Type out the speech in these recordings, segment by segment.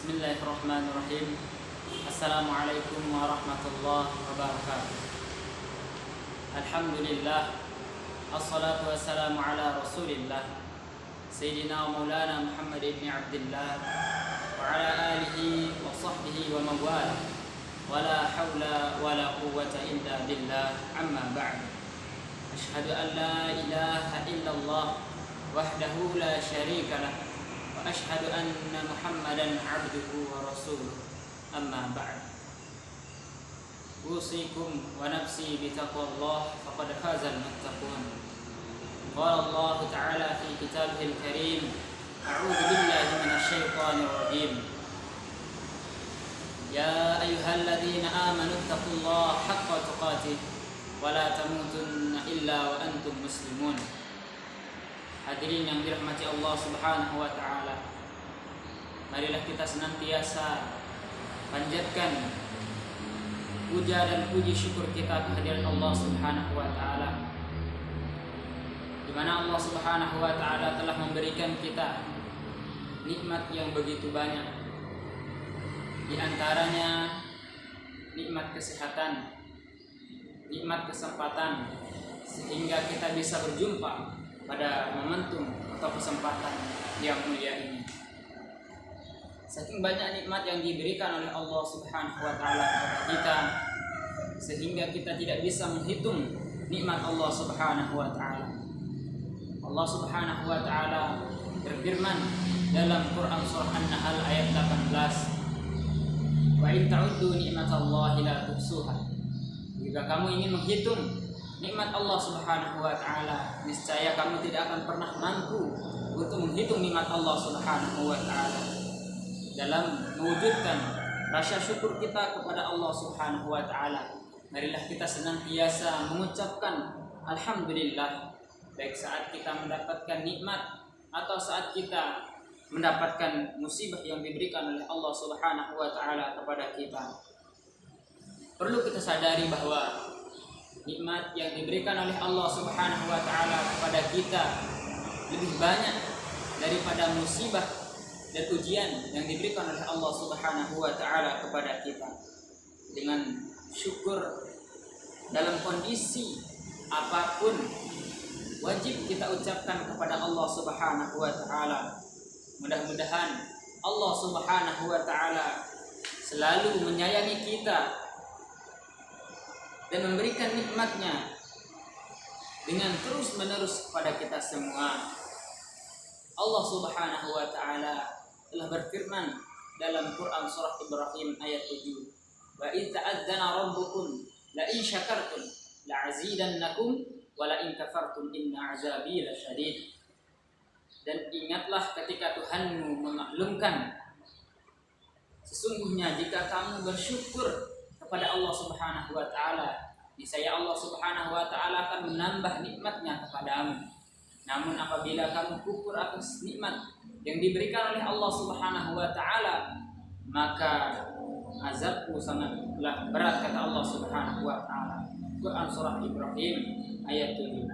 Bismillahirrahmanirrahim. Assalamualaikum warahmatullahi wabarakatuh. Alhamdulillah. Assalatu wassalamu ala rasulillah Sayyidina wa maulana Muhammad ibn Abdullah wa ala alihi wa sahbihi wa mawala wa la hawla wa la quwwata illa billah, amma ba'd. Ashhadu an la ilaha illallah wahdahu la syarika lah wa ashhadu anna Muhammadan abduhu wa rasuluh, amma ba'd. Usikum wa nafsi bitaqwallah faqad fazal muttaqun. Qala Allah ta'ala fi kitabihil karim, a'udzu billahi minasy syaithanir rajim. Ya ayyuhalladzina amanu taqullaha haqqa tuqatih wa la tamutunna illa wa antum muslimun. Hadirin yang dirahmati Allah Subhanahu wa taala, marilah kita senantiasa panjatkan puja dan puji syukur kita kehadiran Allah Subhanahu wa taala, di mana Allah Subhanahu wa taala telah memberikan kita nikmat yang begitu banyak. Di antaranya nikmat kesehatan, nikmat kesempatan, sehingga kita bisa berjumpa pada momentum atau kesempatan yang mulia ini. Saking banyak nikmat yang diberikan oleh Allah Subhanahu wa taala kepada kita, sehingga kita tidak bisa menghitung nikmat Allah Subhanahu wa taala. Allah Subhanahu wa taala berfirman dalam Quran surah An-Nahl ayat 18, "Wa in ta'uddu ni'matallahi la tuhsuha." Jika kamu ingin menghitung nikmat Allah Subhanahu wa taala, niscaya kamu tidak akan pernah mampu untuk menghitung nikmat Allah Subhanahu wa taala. Dalam mewujudkan rasa syukur kita kepada Allah Subhanahu wa taala, marilah kita senantiasa mengucapkan alhamdulillah, baik saat kita mendapatkan nikmat atau saat kita mendapatkan musibah yang diberikan oleh Allah Subhanahu wa taala kepada kita. Perlu kita sadari bahwa nikmat yang diberikan oleh Allah Subhanahu wa taala kepada kita lebih banyak daripada musibah dan ujian yang diberikan oleh Allah Subhanahu wa taala kepada kita. Dengan syukur dalam kondisi apapun wajib kita ucapkan kepada Allah Subhanahu wa taala. Mudah-mudahan Allah Subhanahu wa taala selalu menyayangi kita dan memberikan nikmatnya dengan terus-menerus kepada kita semua. Allah Subhanahu wa taala telah berfirman dalam Quran surah Ibrahim ayat 7, "Wa idz ta'adzana rabbukum la in syakartum la azidannakum wa la in kafartum inna 'azabi lasyadid." Dan ingatlah ketika Tuhanmu memaklumkan, sesungguhnya jika kamu bersyukur kepada Allah Subhanahu wa taala, niscaya Allah Subhanahu wa taala akan menambah nikmatnya kepadamu. Namun apabila kamu kufur atas nikmat yang diberikan oleh Allah Subhanahu wa taala, maka azabku sangatlah berat, kata Allah Subhanahu wa taala. Quran surah Ibrahim ayat 7.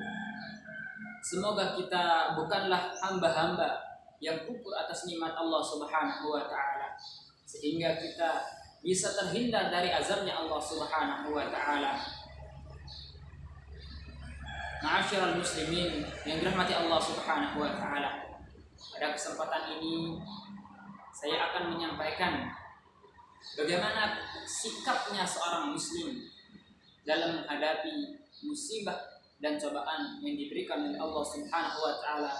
Semoga kita bukanlah hamba-hamba yang kufur atas nikmat Allah Subhanahu wa taala, sehingga kita bisa terhindar dari azabnya Allah Subhanahu wa taala. Ma'asyiral muslimin yang dirahmati Allah Subhanahu wa taala, pada kesempatan ini saya akan menyampaikan bagaimana sikapnya seorang muslim dalam menghadapi musibah dan cobaan yang diberikan oleh Allah Subhanahu wa taala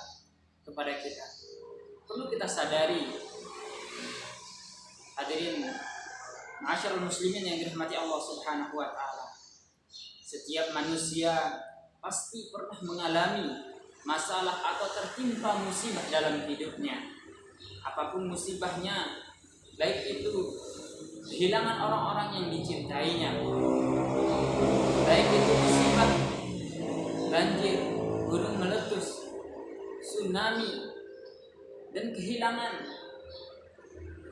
kepada kita. Perlu kita sadari, hadirin ma'asyiral muslimin yang dirahmati Allah Subhanahu wa taala, setiap manusia pasti pernah mengalami masalah atau tertimpa musibah dalam hidupnya. Apapun musibahnya, baik itu kehilangan orang-orang yang dicintainya, baik itu musibah banjir, gunung meletus, tsunami, dan kehilangan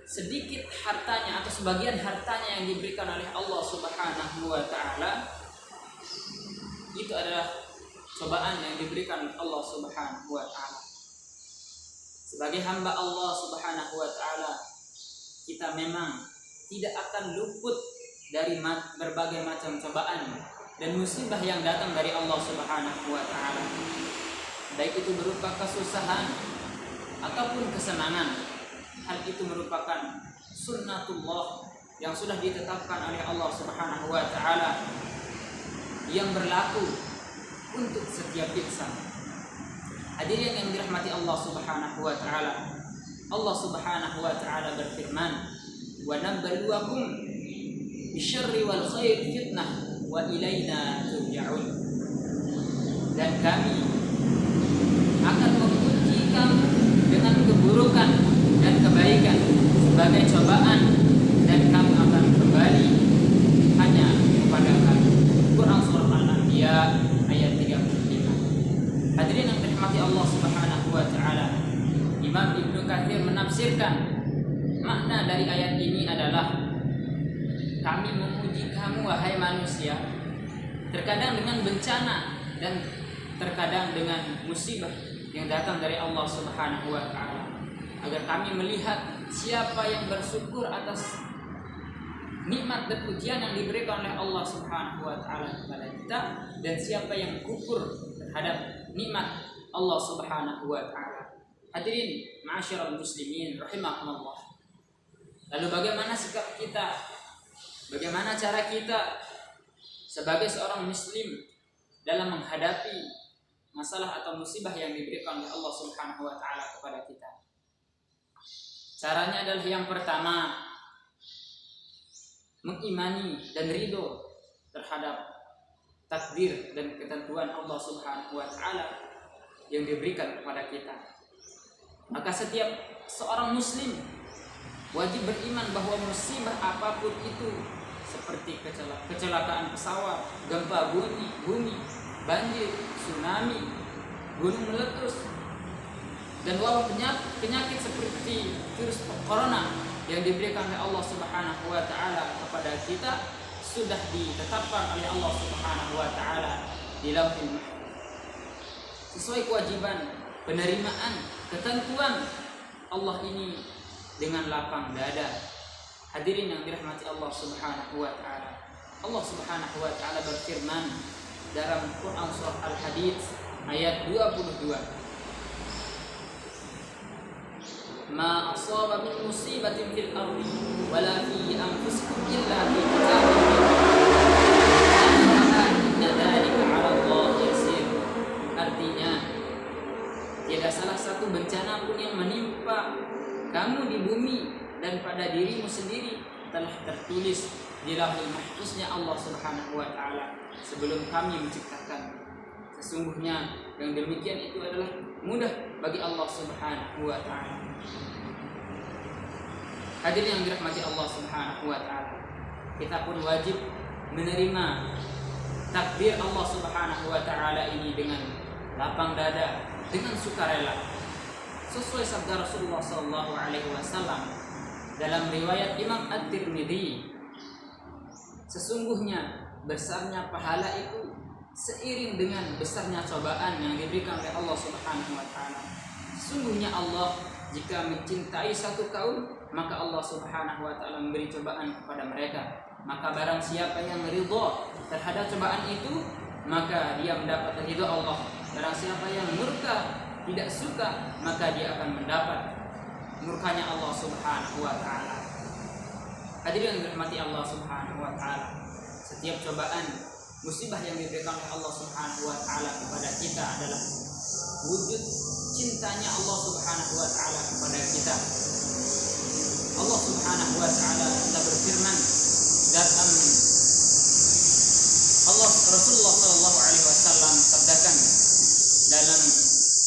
sedikit hartanya atau sebagian hartanya yang diberikan oleh Allah Subhanahu wa taala, itu adalah cobaan yang diberikan oleh Allah Subhanahu wa taala. Sebagai hamba Allah Subhanahu wa taala, kita memang tidak akan luput dari berbagai macam cobaan dan musibah yang datang dari Allah Subhanahu wa taala. Baik itu berupa kesusahan ataupun kesenangan. Hal itu merupakan sunnatullah yang sudah ditetapkan oleh Allah Subhanahu wa taala yang berlaku untuk setiap insan. Hadirin yang dirahmati Allah Subhanahu wa taala. Allah Subhanahu wa taala berfirman, "Wa nabluwakum bisyarri wal khair fitnah wa ilaina turja'un." Dan kami akan menguji kamu dengan keburukan dan kebaikan sebagai cobaan, dan kamu akan kembali hanya kepada kami. Quran surah Al-Anbiya ayat 35. Hadirin yang dirahmati Allah Subhanahu wa taala, Imam Ibnu Katsir menafsirkan makna dari ayat ini adalah kami menguji kamu wahai manusia, terkadang dengan bencana dan terkadang dengan musibah yang datang dari Allah Subhanahu wa taala, agar kami melihat siapa yang bersyukur atas nikmat dan ujian yang diberikan oleh Allah Subhanahu wa taala kepada kita, dan siapa yang kufur terhadap nikmat Allah Subhanahu wa taala. Hadirin ma'asyiral muslimin rahimakumullah. Lalu bagaimana sikap kita? Bagaimana cara kita sebagai seorang muslim dalam menghadapi masalah atau musibah yang diberikan oleh Allah Subhanahu wa taala kepada kita? Caranya adalah yang pertama, mengimani dan ridho terhadap takdir dan ketentuan Allah Subhanahu wa taala yang diberikan kepada kita. Maka setiap seorang muslim wajib beriman bahwa musibah apapun itu, seperti kecelakaan pesawat, gempa bumi, banjir, tsunami, gunung meletus, dan wabah penyakit seperti virus corona yang diberikan oleh Allah Subhanahu wa taala kepada kita, sudah ditetapkan oleh Allah Subhanahu wa taala di Lauhul Mahfuz. Sesuai kewajiban penerimaan ketentuan Allah ini dengan lapang dada. Hadirin yang dirahmati Allah Subhanahu wa taala. Allah Subhanahu wa taala berfirman dalam Quran surah Al-Hadid ayat 22. Ma asaba min musibatin fil ardi wala fi anfusikum illa fi kitabin inna dzalika 'ala Allah yasir. Artinya, tiada salah satu bencana pun yang menimpa kamu di bumi dan pada dirimu sendiri telah tertulis di Lauhul Mahfuznya Allah Subhanahu wa taala sebelum kami menciptakan. Sesungguhnya yang demikian itu adalah mudah bagi Allah Subhanahu wa taala. Hadirin yang dirahmati Allah Subhanahu wa taala, kita pun wajib menerima takdir Allah Subhanahu wa taala ini dengan lapang dada, dengan sukarela. Sesuai sabda Rasulullah sallallahu alaihi wasallam dalam riwayat Imam At-Tirmidzi, sesungguhnya besarnya pahala itu seiring dengan besarnya cobaan yang diberikan oleh Allah Subhanahu wa taala. Sesungguhnya Allah jika mencintai satu kaum, maka Allah Subhanahu wa taala memberi cobaan kepada mereka. Maka barang siapa yang ridha terhadap cobaan itu, maka dia mendapat ridha Allah. Barang siapa yang murka, tidak suka, maka dia akan mendapat murkanya Allah Subhanahu wa taala. Hadirin yang dirahmati Allah Subhanahu wa taala, setiap cobaan, musibah yang diberikan oleh Allah Subhanahu wa taala kepada kita adalah wujud cintanya Allah Subhanahu wa taala kepada kita. Allah Subhanahu wa taala telah berfirman dalam Rasulullah sallallahu alaihi wasallam sabdakan dalam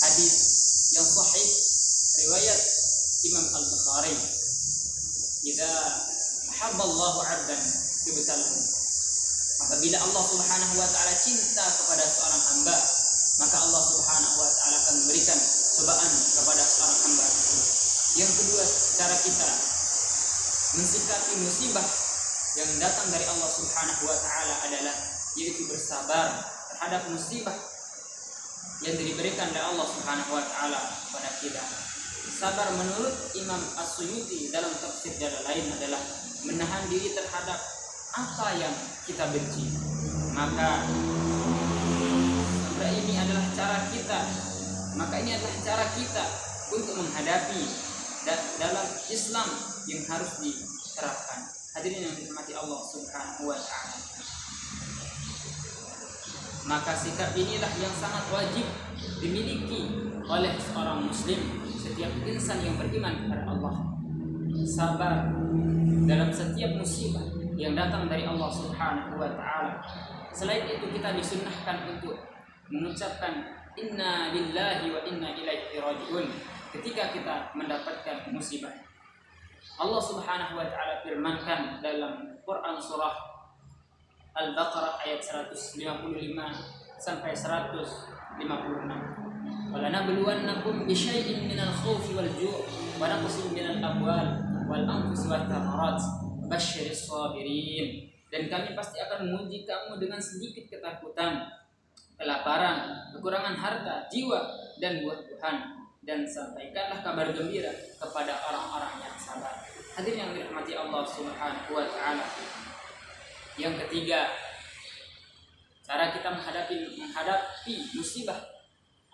hadis yang sahih riwayat Imam Al-Bukhari, "Idza ahabballahu 'abdan ibtalahu." Apabila Allah Subhanahu wa taala cinta kepada seorang hamba, maka Allah Subhanahu wa taala akan memberikan cobaan kepada seorang hamba. Yang kedua, cara kita mensikapi musibah yang datang dari Allah Subhanahu wa taala adalah yaitu bersabar terhadap musibah yang diberikan oleh Allah Subhanahu wa taala kepada kita. Sabar menurut Imam As-Suyuti dalam tafsir jalan lain adalah menahan diri terhadap apa yang kita benci. Maka ini adalah cara kita untuk menghadapi dalam Islam yang harus diterapkan. Hadirin yang dirahmati Allah Subhanahu wa taala. Maka sikap inilah yang sangat wajib dimiliki oleh seorang muslim, setiap insan yang beriman kepada Allah. Sabar dalam setiap musibah yang datang dari Allah Subhanahu wa taala. Selain itu kita disunnahkan untuk mengucapkan inna lillahi wa inna ilaihi raji'un ketika kita mendapatkan musibah. Allah Subhanahu wa taala firmankan dalam Quran surah Al-Baqarah ayat 155 sampai 156. Wala nabluwannakum bisyai'in minal khaufi wal ju' wa naqsin minal amwal wal anfusi wat thamarat basyiris sabirin. Dan kami pasti akan menguji kamu dengan sedikit ketakutan, kelaparan, kekurangan harta, jiwa dan buah-buahan, dan sampaikanlah kabar gembira kepada orang-orang yang sabar. Hadirin yang dirahmati Allah Subhanahu wa taala. Yang ketiga, cara kita menghadapi musibah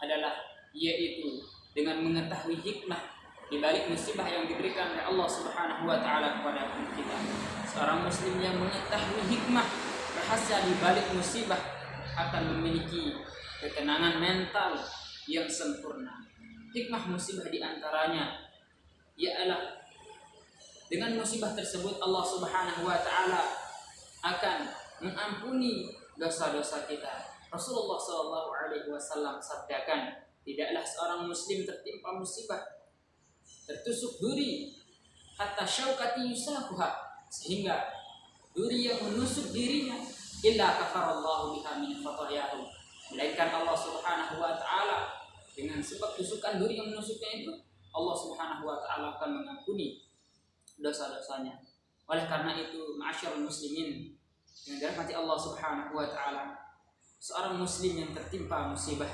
adalah yaitu dengan mengetahui hikmah di balik musibah yang diberikan oleh Allah Subhanahu wa taala kepada kita. Seorang muslim yang mengetahui hikmah rahasia di balik musibah akan memiliki ketenangan mental yang sempurna. Hikmah musibah di antaranya ialah dengan musibah tersebut Allah Subhanahu wa taala akan mengampuni dosa-dosa kita. Rasulullah SAW sabdakan, tidaklah seorang muslim tertimpa musibah, tertusuk duri, hatta syaukati yusakuha, sehingga duri yang menusuk dirinya, illa kafarallahu biha min khatayahu, melainkan Allah Subhanahu wa taala dengan sebab tusukan duri yang menusuknya itu, Allah Subhanahu wa taala akan mengampuni dosa-dosanya. Oleh karena itu, ma'asyarul muslimin yang dirahmati Allah Subhanahu wa taala, seorang muslim yang tertimpa musibah,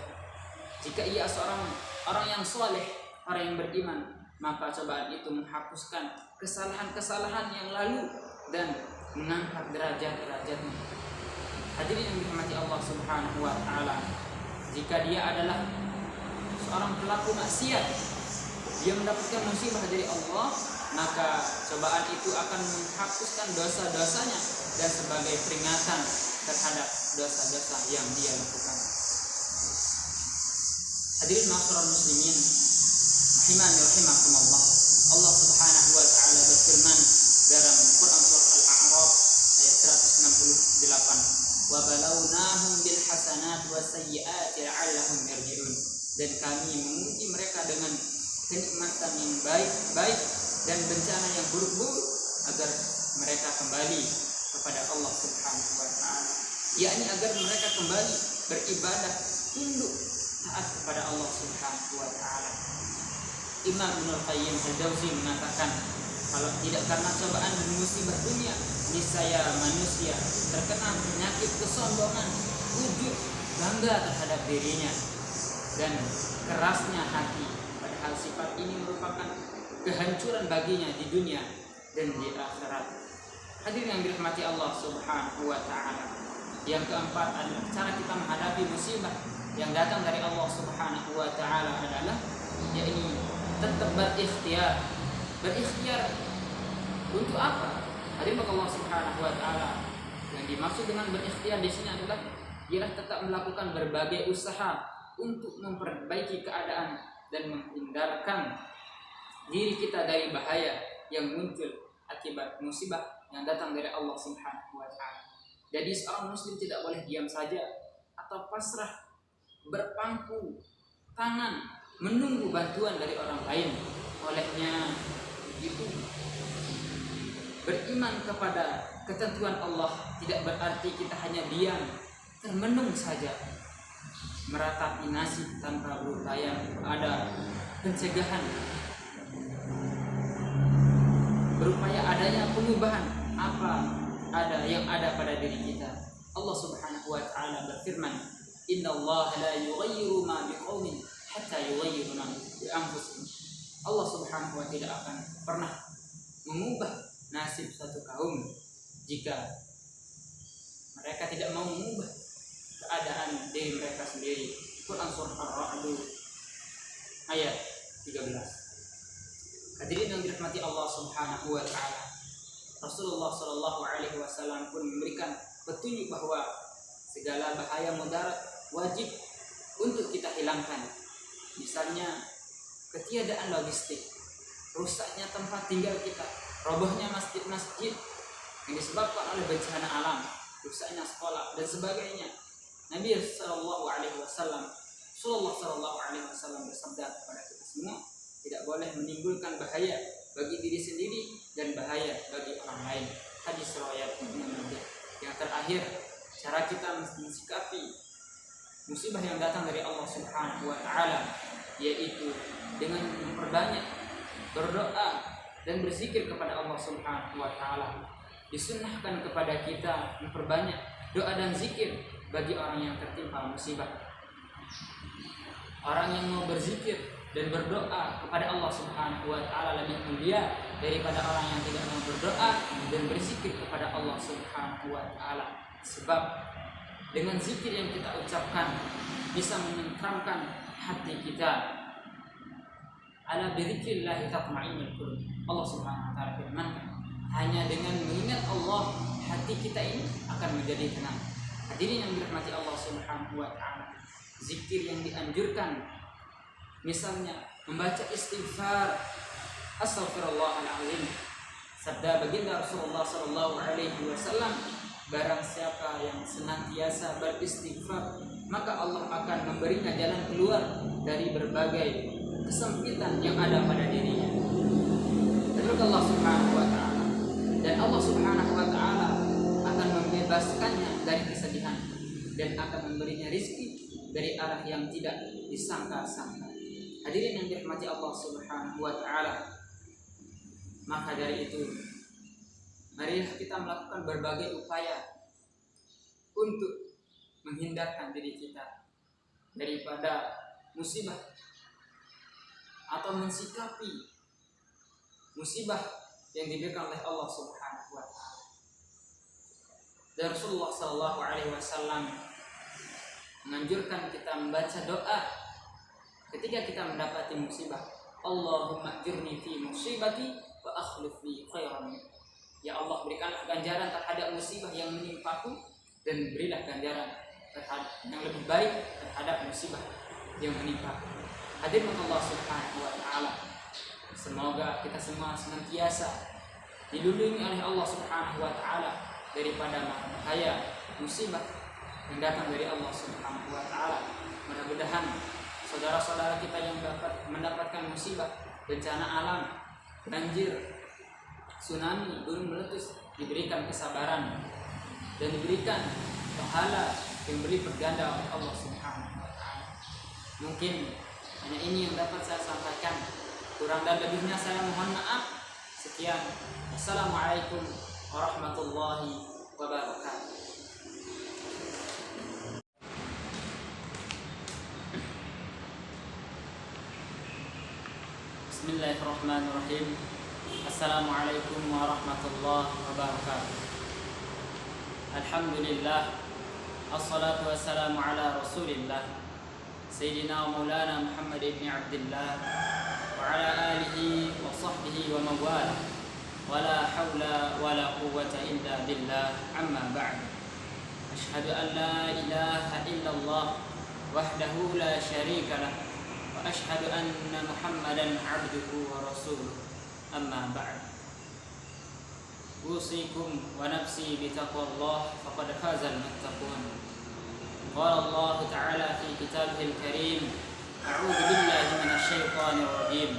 jika ia seorang orang yang soleh, orang yang beriman, maka cobaan itu menghapuskan kesalahan-kesalahan yang lalu dan mengangkat derajat-derajatnya. Hadirin yang dirahmati Allah Subhanahu wa taala, jika dia adalah seorang pelaku maksiat, dia mendapatkan musibah dari Allah, maka cobaan itu akan menghapuskan dosa-dosanya dan sebagai peringatan terhadap dosa-dosa yang dia lakukan. Hadirin ma'asyiral muslimin, rahimani rahimakumullah. Allah Subhanahu wa taala berfirman dalam Quran surah Al-A'raf ayat 168, "Wa balawnahum bil hasanat wasayyi'ati la'allahum yarji'un." Dan kami menguji mereka dengan kenikmatan yang baik-baik dan bencana yang buruk-buruk agar mereka kembali kepada Allah Subhanahu wa taala, yakni agar mereka kembali beribadah, tunduk, taat kepada Allah Subhanahu wa taala. Imam Ibnul Qayyim Al-Jauzi mengatakan, kalau tidak karena cobaan dan musibah dunia, niscaya manusia terkena penyakit kesombongan, ujub, bangga terhadap dirinya, dan kerasnya hati. Padahal sifat ini merupakan kehancuran baginya di dunia dan di akhirat. Hadirin yang dirahmati Allah Subhanahu wa taala. Yang keempat adalah cara kita menghadapi musibah yang datang dari Allah Subhanahu wa taala adalah yakni tetap berikhtiar. Berikhtiar untuk apa? Hadirin Allah Subhanahu wa taala. Yang dimaksud dengan berikhtiar di sini adalah ialah tetap melakukan berbagai usaha untuk memperbaiki keadaan dan menghindarkan diri kita dari bahaya yang muncul akibat musibah yang datang dari Allah Subhanahu wa taala. Jadi seorang muslim tidak boleh diam saja atau pasrah berpangku tangan menunggu bantuan dari orang lain. Olehnya itu beriman kepada ketentuan Allah tidak berarti kita hanya diam termenung saja, meratapi nasib tanpa berupaya ada pencegahan, berupaya adanya perubahan apa ada yang ada pada diri kita. Allah Subhanahu wa taala berfirman, "Innallaha la yughayyiru ma biqaumin hatta yughayyiru ma bi anfusihim." Allah Subhanahu wa Ta'ala tidak akan pernah mengubah nasib satu kaum jika mereka tidak mau mengubah keadaan diri mereka sendiri. Quran surah Ar-Ra'd ayat 13. Hadirin yang dirahmati Allah Subhanahu wa Ta'ala, Rasulullah Shallallahu Alaihi Wasallam pun memberikan petunjuk bahwa segala bahaya mudarat wajib untuk kita hilangkan. Misalnya ketiadaan logistik, rusaknya tempat tinggal kita, robohnya masjid-masjid yang disebabkan oleh bencana alam, rusaknya sekolah dan sebagainya. Nabi Sallallahu Alaihi Wasallam bersabda kepada kita semua, tidak boleh menimbulkan bahaya bagi diri sendiri dan bahaya bagi orang lain. Hadis riwayat Ibnu Majah. Yang terakhir, cara kita mensikapi musibah yang datang dari Allah Subhanahu wa Ta'ala, yaitu dengan memperbanyak berdoa dan berzikir kepada Allah Subhanahu wa Ta'ala. Disunnahkan kepada kita memperbanyak doa dan zikir bagi orang yang tertimpa musibah. Orang yang mau berzikir dan berdoa kepada Allah Subhanahu wa Ta'ala lebih mulia daripada orang yang tidak mau berdoa dan berzikir kepada Allah Subhanahu wa Ta'ala. Sebab dengan zikir yang kita ucapkan bisa menenteramkan hati kita. Ala bidzikrillah tatma'innul qulub. Allah Subhanahu wa Ta'ala firmankan, hanya dengan mengingat Allah hati kita ini akan menjadi tenang. Hadirin yang dirahmati Allah Subhanahu wa Ta'ala, zikir yang dianjurkan misalnya membaca istighfar, astaghfirullahaladzim. Sabda baginda Rasulullah Sallallahu Alaihi Wasallam, barang siapa yang senantiasa beristighfar, maka Allah akan memberinya jalan keluar dari berbagai kesempitan yang ada pada dirinya. Terus Allah Subhanahu wa Ta'ala, dan Allah Subhanahu wa Ta'ala akan membebaskannya dari kesedihan dan akan memberinya rizki dari arah yang tidak disangka-sangka. Hadirin yang dirahmati Allah Subhanahu wa Ta'ala, maka dari itu marilah kita melakukan berbagai upaya untuk menghindarkan diri kita daripada musibah atau mensikapi musibah yang diberikan oleh Allah Subhanahu wa Ta'ala. Dan Rasulullah Sallallahu Alaihi Wasallam menganjurkan kita membaca doa ketika kita mendapati musibah. Allahumma ajurni fi musibati wa akhlif li khairan. Ya Allah, berikanlah ganjaran terhadap musibah yang menimpaku dan berilah ganjaran yang lebih baik terhadap musibah yang menimpaku. Hadirin Allah Subhanahu wa Ta'ala, semoga kita semua senantiasa dilindungi oleh Allah Subhanahu wa Ta'ala daripada bahaya musibah yang datang dari Allah Subhanahu wa Ta'ala. Mudah-mudahan saudara-saudara kita yang mendapatkan musibah, bencana alam, banjir, tsunami, gunung meletus, diberikan kesabaran dan diberikan pahala yang berlipat ganda oleh Allah Subhanahu wa Ta'ala. Mungkin hanya ini yang dapat saya sampaikan. Kurang dan lebihnya saya mohon maaf. Sekian. Assalamualaikum warahmatullahi wabarakatuh. Bismillahirrahmanirrahim. Assalamualaikum warahmatullahi wabarakatuh. Alhamdulillah, assalatu wassalamu ala rasulillah Sayyidina wa maulana Muhammad ibn Abdullah wa ala alihi wa sahbihi wa mawala, wa la hawla wa la quwwata illa billah, amma ba'd. Ashhadu an la ilaha illallah wahdahu la syarika lah, wa ashhadu anna Muhammadan abduhu wa rasuluh, amma ba'd. Usikum wa nafsi bitaqwallah faqad fazal muttaqun. Qala Allah Ta'ala fi kitabihil karim, a'udzu billahi minasyaitonir rajim.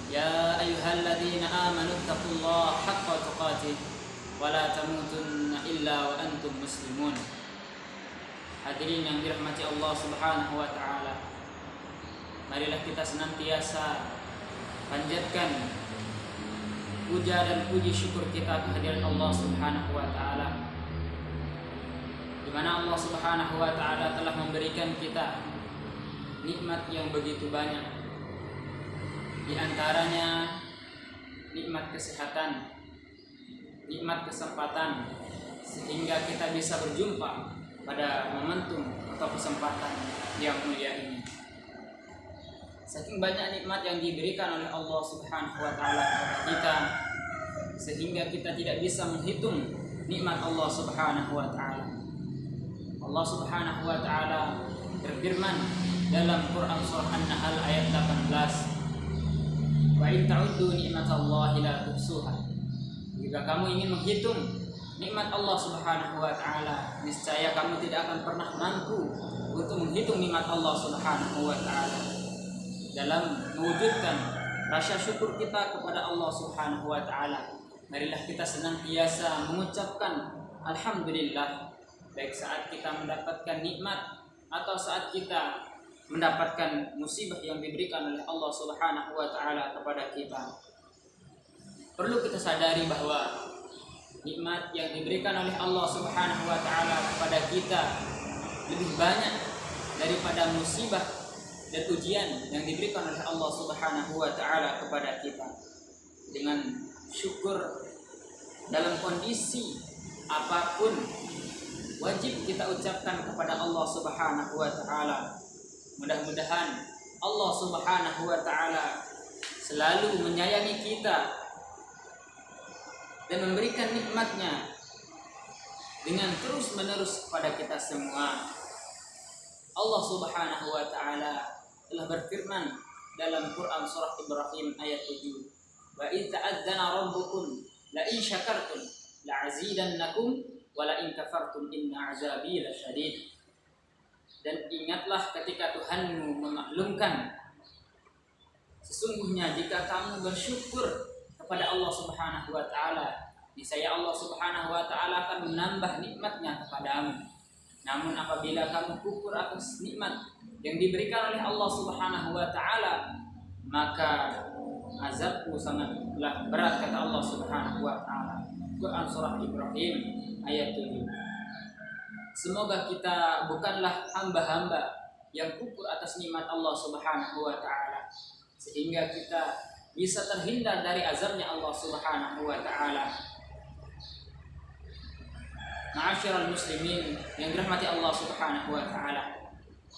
Ya ayyuhalladzina amanu taqullaha haqqa tuqatih wa la tamutunna illa wa antum muslimun. Hadirin yang dirahmati Allah Subhanahu wa Ta'ala, marilah kita senantiasa panjatkan puja dan puji syukur kita kehadiran Allah Subhanahu wa Ta'ala, di mana Allah Subhanahu wa Ta'ala telah memberikan kita nikmat yang begitu banyak, Di antaranya nikmat kesehatan, nikmat kesempatan, sehingga kita bisa berjumpa pada momentum atau kesempatan yang mulia ini. Saking banyak nikmat yang diberikan oleh Allah Subhanahu wa taala kepada kita, sehingga kita tidak bisa menghitung nikmat Allah Subhanahu wa taala. Allah Subhanahu wa taala berfirman dalam Quran surah An-Nahl ayat 18, "Wa in ta'uddu ni'matallahi la tuhsuha." Jika kamu ingin menghitung nikmat Allah Subhanahu wa taala, niscaya kamu tidak akan pernah mampu untuk menghitung nikmat Allah Subhanahu wa taala. Dalam mewujudkan rasa syukur kita kepada Allah Subhanahu wa taala, marilah kita senantiasa mengucapkan alhamdulillah, baik saat kita mendapatkan nikmat atau saat kita mendapatkan musibah yang diberikan oleh Allah Subhanahu wa taala kepada kita. Perlu kita sadari bahwa nikmat yang diberikan oleh Allah Subhanahu wa taala kepada kita lebih banyak daripada musibah dan ujian yang diberikan oleh Allah Subhanahu wa taala kepada kita. Dengan syukur dalam kondisi apapun wajib kita ucapkan kepada Allah Subhanahu wa taala. Mudah-mudahan Allah Subhanahu wa taala selalu menyayangi kita dan memberikan nikmatnya dengan terus-menerus kepada kita semua. Allah Subhanahu wa taala telah berfirman dalam Quran surah Ibrahim ayat 7, "Wa idz ta'adzana rabbukum la in syakartum la azidannakum wa la in kafartum inna 'azabi lasyadid." Dan ingatlah ketika Tuhanmu memaklumkan, sesungguhnya jika kamu bersyukur kepada Allah Subhanahu wa taala, niscaya Allah Subhanahu wa taala akan menambah nikmatnya kepadamu. Namun apabila kamu kufur atas nikmat yang diberikan oleh Allah Subhanahu wa taala, maka azabku sangatlah berat, kata Allah Subhanahu wa taala. Quran surah Ibrahim ayat 7. Semoga kita bukanlah hamba-hamba yang kufur atas nikmat Allah Subhanahu wa taala, sehingga kita bisa terhindar dari azabnya Allah Subhanahu wa taala. Ma'asyiral muslimin yang dirahmati Allah Subhanahu wa taala,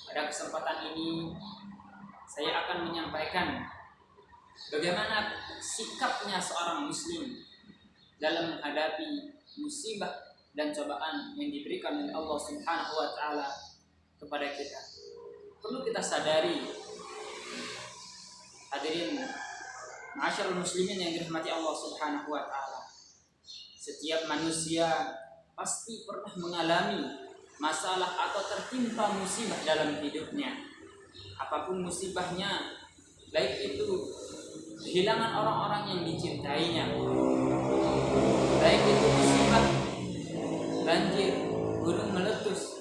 pada kesempatan ini saya akan menyampaikan bagaimana sikapnya seorang muslim dalam menghadapi musibah dan cobaan yang diberikan oleh Allah Subhanahu wa taala kepada kita. Perlu kita sadari, hadirin ma'asyiral muslimin yang dirahmati Allah Subhanahu wa taala, setiap manusia pasti pernah mengalami masalah atau tertimpa musibah dalam hidupnya. Apapun musibahnya, baik itu kehilangan orang-orang yang dicintainya, baik itu musibah banjir, gunung meletus,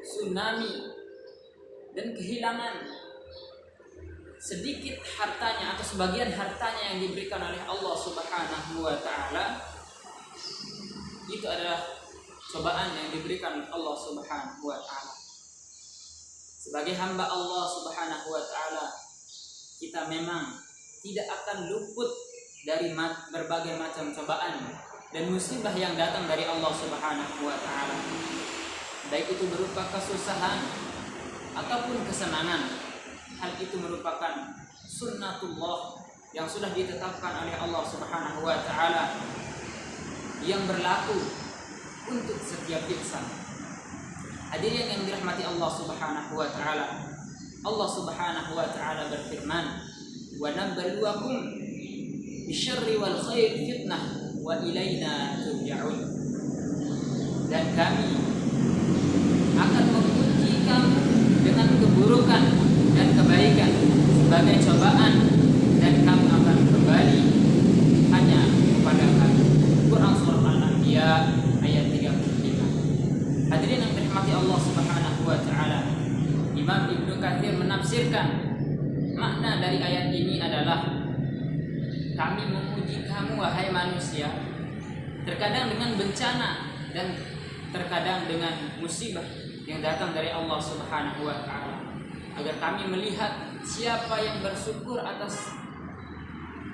tsunami, dan kehilangan sedikit hartanya atau sebagian hartanya yang diberikan oleh Allah Subhanahu wa taala, itu adalah cobaan yang diberikan oleh Allah Subhanahu wa taala. Sebagai hamba Allah Subhanahu wa taala, kita memang tidak akan luput dari berbagai macam cobaan dan musibah yang datang dari Allah Subhanahu wa taala. Baik itu berupa kesusahan ataupun kesenangan, hal itu merupakan sunnatullah yang sudah ditetapkan oleh Allah Subhanahu wa taala, yang berlaku untuk setiap insan. Hadirin yang dirahmati Allah Subhanahu wa taala, Allah Subhanahu wa taala berfirman, "Wa nabluwakum bisyarri wal khair fitnah wa ilaina turja'un." Dan kami akan menguji kamu dengan keburukan dan kebaikan sebagai cobaan, dan kamu akan kembali hanya kepada kami. Quran surah Al-Anbiya ayat 35. Hadirin yang dirahmati Allah Subhanahu wa taala, Imam Ibnu Katsir menafsirkan makna dari ayat ini adalah, kami menguji kamu wahai manusia, terkadang dengan bencana dan terkadang dengan musibah yang datang dari Allah Subhanahu wa taala, agar kami melihat siapa yang bersyukur atas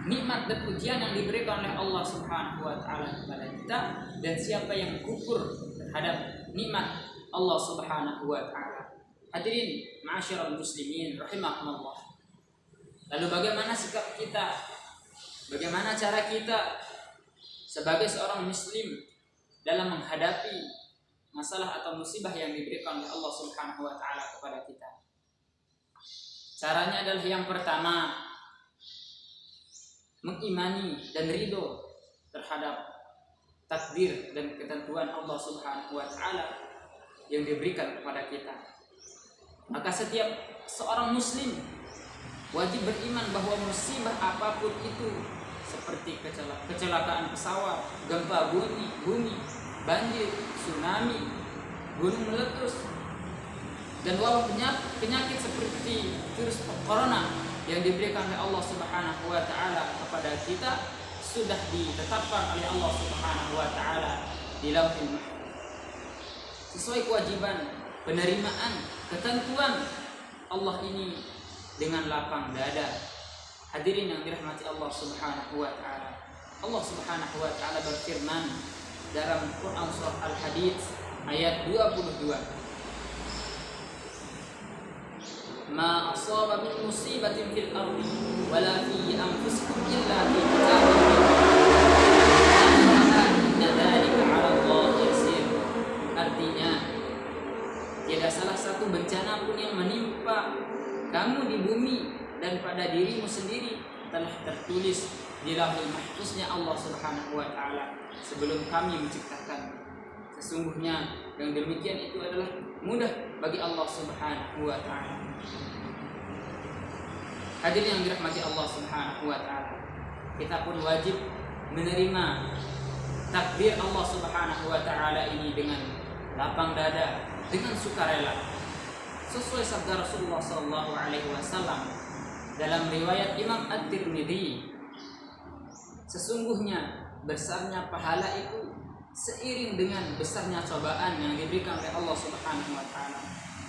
nikmat dan ujian yang diberikan oleh Allah Subhanahu wa taala kepada kita, dan siapa yang kufur terhadap nikmat Allah Subhanahu wa taala. Hadirin ma'asyiral muslimin rahimakumullah. Lalu bagaimana sikap kita? Bagaimana cara kita sebagai seorang muslim dalam menghadapi masalah atau musibah yang diberikan oleh Allah Subhanahu wa taala kepada kita? Caranya adalah yang pertama, mengimani dan ridho terhadap takdir dan ketentuan Allah Subhanahu wa taala yang diberikan kepada kita. Maka setiap seorang muslim wajib beriman bahwa musibah apapun itu, seperti kecelakaan pesawat, gempa bumi, banjir, tsunami, gunung meletus, dan wabah penyakit seperti virus corona yang diberikan oleh Allah Subhanahu wa taala kepada kita, sudah ditetapkan oleh Allah Subhanahu wa taala di Lauhul Mahfuz sesuai kewajiban penerimaan ketentuan Allah ini dengan lapang dada. Hadirin yang dirahmati Allah Subhanahu wa taala. Allah Subhanahu wa taala berfirman dalam Quran surah Al-Hadid ayat 22. Ma asaba min musibatin fil ardi wala fi anfusikum illa fi kitabin inna dzalika 'ala Allah yasir. Artinya, tidak salah satu bencana pun yang menimpa kamu di bumi dan pada dirimu sendiri telah tertulis di Lauhul Mahfuznya Allah Subhanahu wa taala sebelum kami menciptakan. Sesungguhnya yang demikian itu adalah mudah bagi Allah Subhanahu wa taala. Hadirin yang dirahmati Allah Subhanahu wa taala, kita pun wajib menerima takdir Allah Subhanahu wa taala ini dengan lapang dada, dengan sukarela, sesuai sabda Rasulullah sallallahu alaihi wasallam dalam riwayat Imam At-Tirmidzi, sesungguhnya besarnya pahala itu seiring dengan besarnya cobaan yang diberikan oleh Allah Subhanahu wa taala.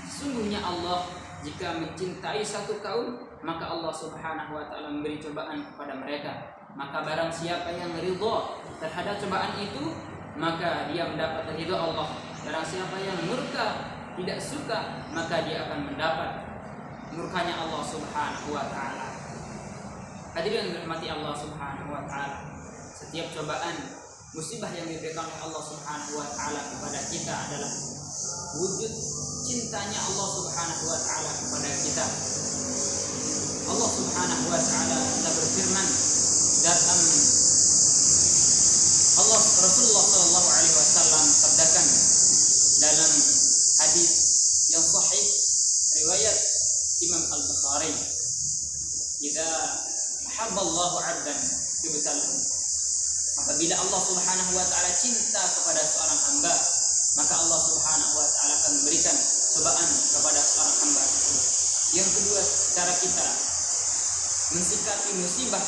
Sesungguhnya Allah jika mencintai satu kaum, maka Allah Subhanahu wa taala memberi cobaan kepada mereka. Maka barang siapa yang ridha terhadap cobaan itu, maka dia mendapat ridha Allah. Barang siapa yang murka, tidak suka, maka dia akan mendapat murkanya Allah Subhanahu wa taala. Hadirin yang dirahmati Allah Subhanahu wa taala, setiap cobaan, musibah yang diberikan oleh Allah Subhanahu wa taala kepada kita adalah wujud cintanya Allah Subhanahu wa taala kepada kita. Allah Subhanahu wa taala telah berfirman dalam Allah Rasulullah sallallahu alaihi wasallam sabdakan dalam hadis yang sahih riwayat Imam Al-Bukhari, "Idza ahabballahu 'abdan ibtalahu." Apabila Allah Subhanahu wa taala cinta kepada seorang hamba, maka Allah Subhanahu wa taala akan memberikan cobaan kepada seorang hamba. Yang kedua, cara kita mensikapi musibah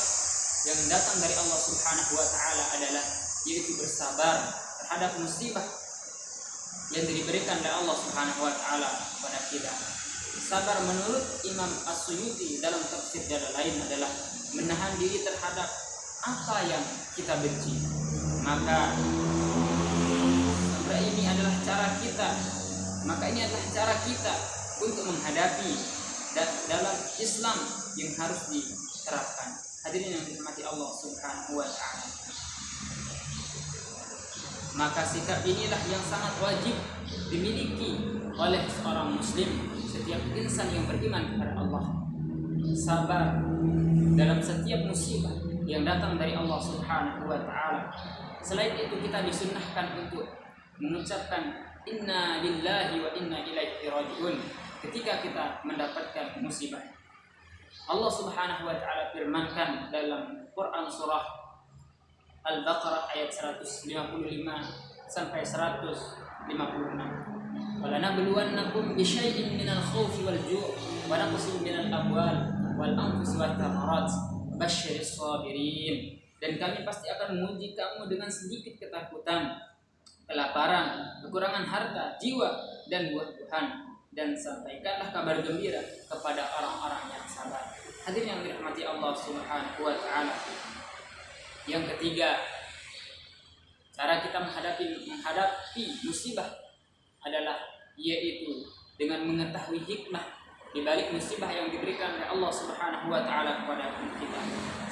yang datang dari Allah Subhanahu wa taala adalah yaitu bersabar terhadap musibah yang diberikan oleh Allah Subhanahu wa taala kepada kita. Sabar menurut Imam As-Suyuti dalam tafsir Jalalain adalah menahan diri terhadap apa yang kita benci. Maka ini adalah cara kita untuk menghadapi dalam Islam yang harus diterapkan. Hadirin yang dirahmati Allah Subhanahu wa taala, maka sikap inilah yang sangat wajib dimiliki oleh seorang muslim, setiap insan yang beriman kepada Allah. Sabar dalam setiap musibah yang datang dari Allah Subhanahu wa taala. Selain itu, kita disunnahkan untuk mengucapkan inna lillahi wa inna ilaihi raji'un ketika kita mendapatkan musibah. Allah Subhanahu wa taala firmankan dalam Quran surah Al-Baqarah ayat 155 sampai 156. Wala nabluwannakum bisyai'in minal khaufi wal ju' wa naqsin minal amwal wal anfusi wat thamarat basyiris sabirin. Dan kami pasti akan menguji kamu dengan sedikit ketakutan, kelaparan, kekurangan harta, jiwa dan buah-buahan, dan sampaikanlah kabar gembira kepada orang-orang yang sabar. Hadirin yang dirahmati Allah Subhanahu wa taala. Yang ketiga, cara kita menghadapi musibah adalah yaitu dengan mengetahui hikmah di balik musibah yang diberikan oleh Allah Subhanahu wa taala kepada kita.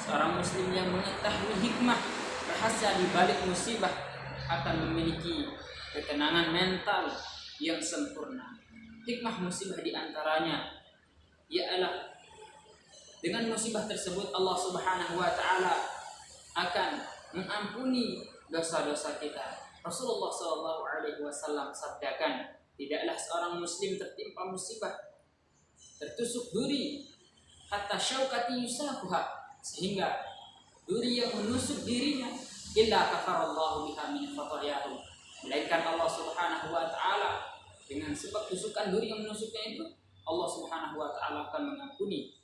Seorang muslim yang mengetahui hikmah rahasia di balik musibah akan memiliki ketenangan mental yang sempurna. Hikmah musibah di antaranya ialah dengan musibah tersebut Allah Subhanahu wa taala akan mengampuni dosa-dosa kita. Rasulullah SAW sabdakan, tidaklah seorang muslim tertimpa musibah tertusuk duri hatta syaukati yusakuha, sehingga duri yang menusuk dirinya illa kafarallahu biha min khatayahu, melainkan Allah Subhanahu wa taala dengan sebab tusukan duri yang menusuknya itu Allah Subhanahu wa taala akan mengampuni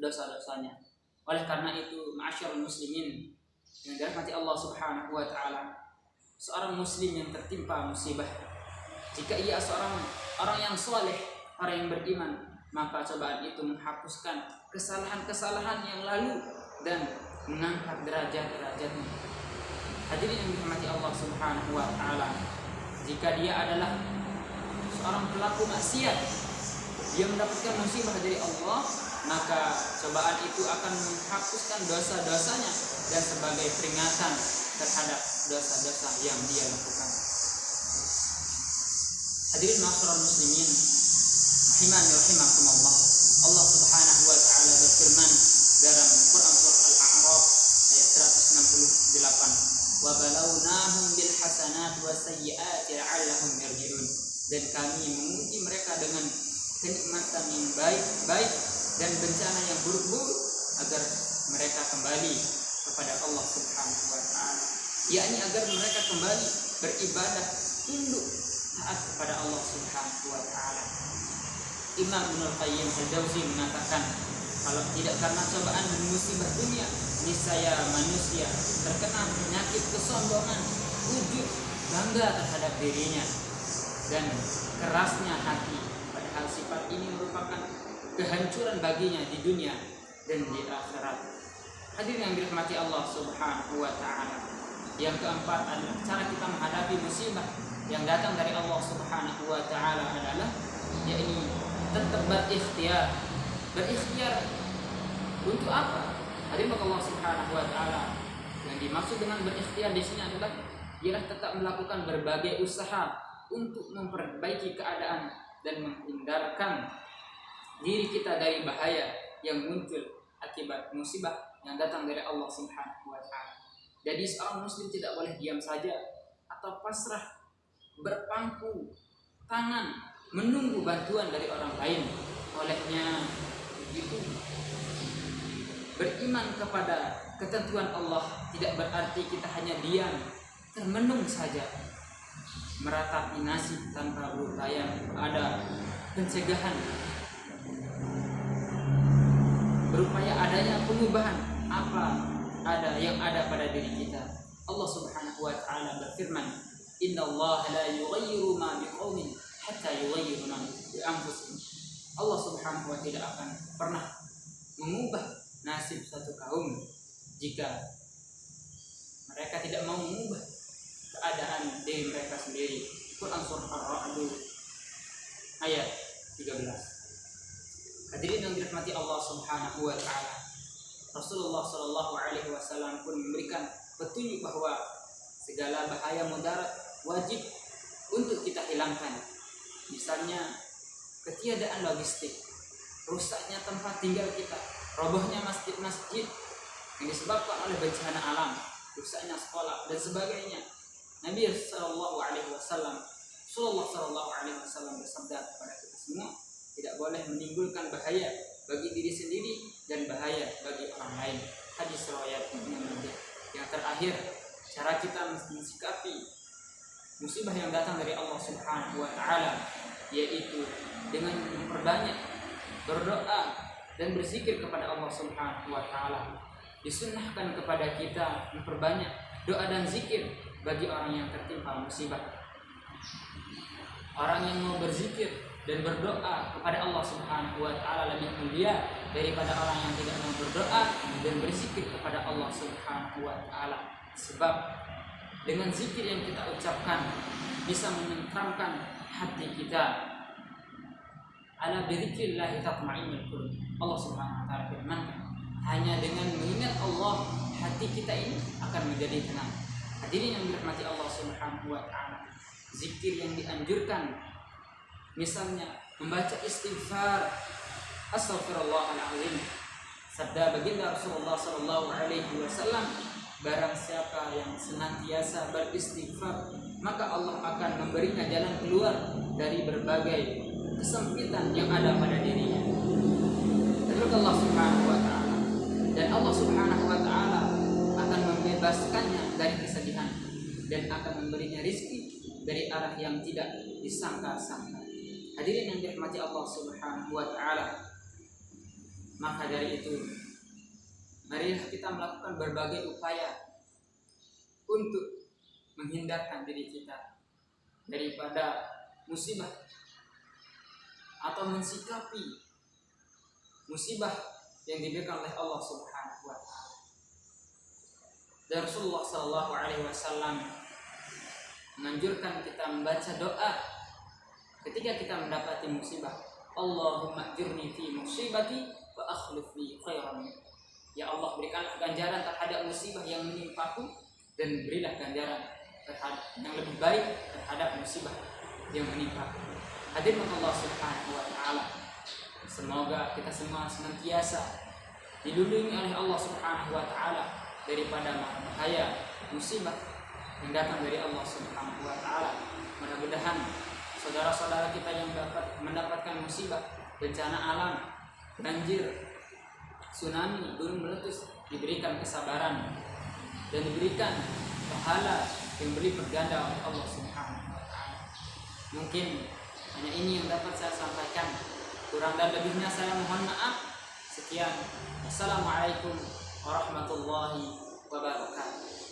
dosa-dosanya. Oleh karena itu, ma'asyarul muslimin yang dirahmati Allah Subhanahu wa taala, seorang muslim yang tertimpa musibah, jika ia seorang orang yang soleh, orang yang beriman, maka cobaan itu menghapuskan kesalahan-kesalahan yang lalu dan mengangkat derajat-derajatnya. Hadirin yang dirahmati Allah Subhanahu wa taala, jika dia adalah seorang pelaku maksiat, dia mendapatkan musibah dari Allah, maka cobaan itu akan menghapuskan dosa-dosanya dan sebagai peringatan terhadap dosa-dosa yang dia lakukan. Hadirin ma'asyiral muslimin rahimani rahimakumullah, Allah Subhanahu wa taala berfirman dalam Quran surah Al-A'raf ayat 168, wa balawnahum bil hasanat wasayyi'ati la'allahum yarji'un, dan kami menguji mereka dengan kenikmatan yang baik-baik dan bencana yang buruk-buruk agar mereka kembali kepada Allah Subhanahu wa taala, yakni agar mereka kembali beribadah, tunduk, taat kepada Allah Subhanahu wa taala. Imam Ibnul Qayyim Al-Jauzi mengatakan, kalau tidak karena cobaan dan musibah dunia, niscaya manusia terkena penyakit kesombongan, ujub, bangga terhadap dirinya, dan kerasnya hati. Padahal sifat ini merupakan kehancuran baginya di dunia dan di akhirat. Hadirin yang dirahmati Allah Subhanahu wa taala. Yang keempat adalah cara kita menghadapi musibah yang datang dari Allah Subhanahu wa taala adalah yakni tetap berikhtiar. Berikhtiar untuk apa? Hadirin Allah Subhanahu wa taala. Yang dimaksud dengan berikhtiar di sini adalah ialah tetap melakukan berbagai usaha untuk memperbaiki keadaan dan menghindarkan diri kita dari bahaya yang muncul akibat musibah yang datang dari Allah Subhanahu wa taala. Jadi seorang muslim tidak boleh diam saja atau pasrah berpangku tangan menunggu bantuan dari orang lain. Olehnya itu beriman kepada ketentuan Allah tidak berarti kita hanya diam termenung saja, meratapi nasib tanpa berupaya ada pencegahan, berupaya adanya pengubahan apa ada yang ada pada diri kita. Allah Subhanahu wa taala berfirman, innallaha la yughayyiru ma biqaumin hatta yughayyiru ma bi anfusihim. Allah Subhanahu wa taala tidak akan pernah mengubah nasib satu kaum jika mereka tidak mau mengubah keadaan diri mereka sendiri. Quran surah Ar-Ra'd ayat 13. Hadirin yang dirahmati Allah Subhanahu wa taala, Rasulullah sallallahu alaihi wasallam pun memberikan petunjuk bahwa segala bahaya mudarat wajib untuk kita hilangkan. Misalnya ketiadaan logistik, rusaknya tempat tinggal kita, robohnya masjid-masjid yang disebabkan oleh bencana alam, rusaknya sekolah dan sebagainya. Nabi sallallahu alaihi wasallam bersabda kepada kita semua, tidak boleh menimbulkan bahaya bagi diri sendiri dan bahaya bagi orang lain. Hadis riwayat Ibnu Majah. Yang terakhir, cara kita mensikapi musibah yang datang dari Allah Subhanahu wa taala yaitu dengan memperbanyak berdoa dan berzikir kepada Allah Subhanahu wa taala. Disunnahkan kepada kita memperbanyak doa dan zikir bagi orang yang tertimpa musibah. Orang yang mau berzikir dan berdoa kepada Allah Subhanahu wa taala lebih mulia daripada orang yang tidak mau berdoa dan berzikir kepada Allah Subhanahu wa taala. Sebab dengan zikir yang kita ucapkan bisa menenteramkan hati kita. Ala bidzikrillah tatma'innul qulub. Allah Subhanahu wa taala firmankan, hanya dengan mengingat Allah hati kita ini akan menjadi tenang. Hadirin yang dirahmati Allah Subhanahu wa taala, zikir yang dianjurkan misalnya membaca istighfar, astaghfirullahaladzim. Sabda baginda Rasulullah sallallahu alaihi wasallam, barang siapa yang senantiasa beristighfar, maka Allah akan memberinya jalan keluar dari berbagai kesempitan yang ada pada dirinya. Menurut Allah Subhanahu wa taala, dan Allah Subhanahu wa taala akan membebaskannya dari kesedihan dan akan memberinya rizki dari arah yang tidak disangka-sangka. Hadirin yang dirahmati Allah Subhanahu wa taala, maka dari itu marilah kita melakukan berbagai upaya untuk menghindarkan diri kita daripada musibah atau mensikapi musibah yang diberikan oleh Allah Subhanahu wa taala. Dan Rasulullah sallallahu alaihi wasallam menganjurkan kita membaca doa ketika kita mendapati musibah. Allahumma ajurni fi musibati wa akhlif li khairan. Ya Allah, berikanlah ganjaran terhadap musibah yang menimpaku dan berilah ganjaran terhadap yang lebih baik terhadap musibah yang menimpaku. Hadirin Allah Subhanahu wa taala, semoga kita semua senantiasa dilindungi oleh Allah Subhanahu wa taala daripada bahaya musibah yang datang dari Allah Subhanahu wa taala. Mudah-mudahan saudara-saudara kita yang mendapatkan musibah, bencana alam, banjir, tsunami, gunung meletus, diberikan kesabaran dan diberikan pahala yang berlipat ganda oleh Allah Subhanahu wa taala. Mungkin hanya ini yang dapat saya sampaikan. Kurang dan lebihnya saya mohon maaf. Sekian. Assalamualaikum warahmatullahi wabarakatuh.